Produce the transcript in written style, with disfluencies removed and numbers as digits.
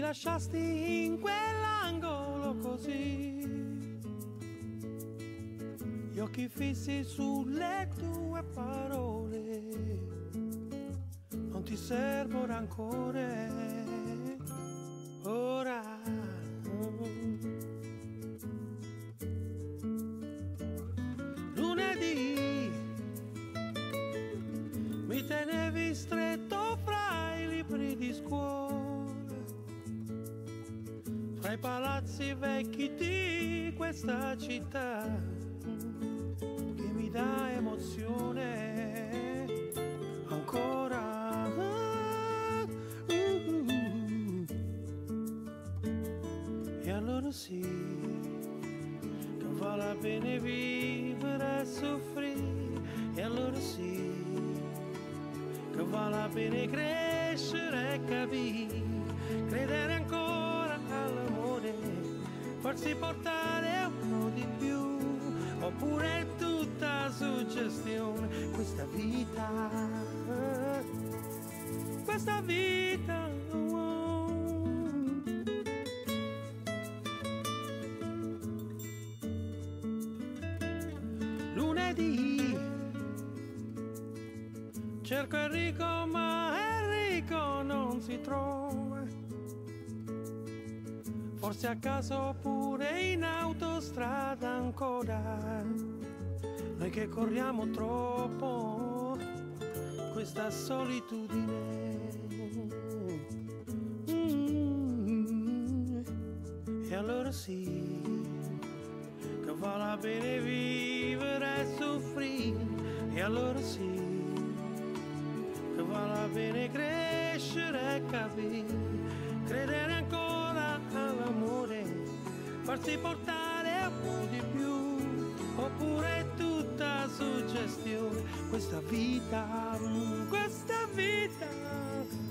lasciasti in quell'angolo così, gli occhi fissi sulle tue parole, non ti servo rancore ora. Lunedì mi tenevi stretto fra i libri di scuola, fra i palazzi vecchi di questa città che mi dà emozione ancora. E allora sì, che vale la pena vivere e soffrire. E allora sì, che vale la pena crescere e capire, credere ancora all'amore, farsi portare uno di più, oppure è tutta suggestione. Questa vita, questa vita, lunedì cerco Enrico ma Enrico non si trova, forse a caso oppure in autostrada ancora, noi che corriamo troppo questa solitudine. E allora sì, che vale la pena vivere e soffrire. E allora sì, che vale la pena crescere e capire, credere ancora all'amore, farsi portare un po' di più, oppure è tutta suggestione. Questa vita, questa vita.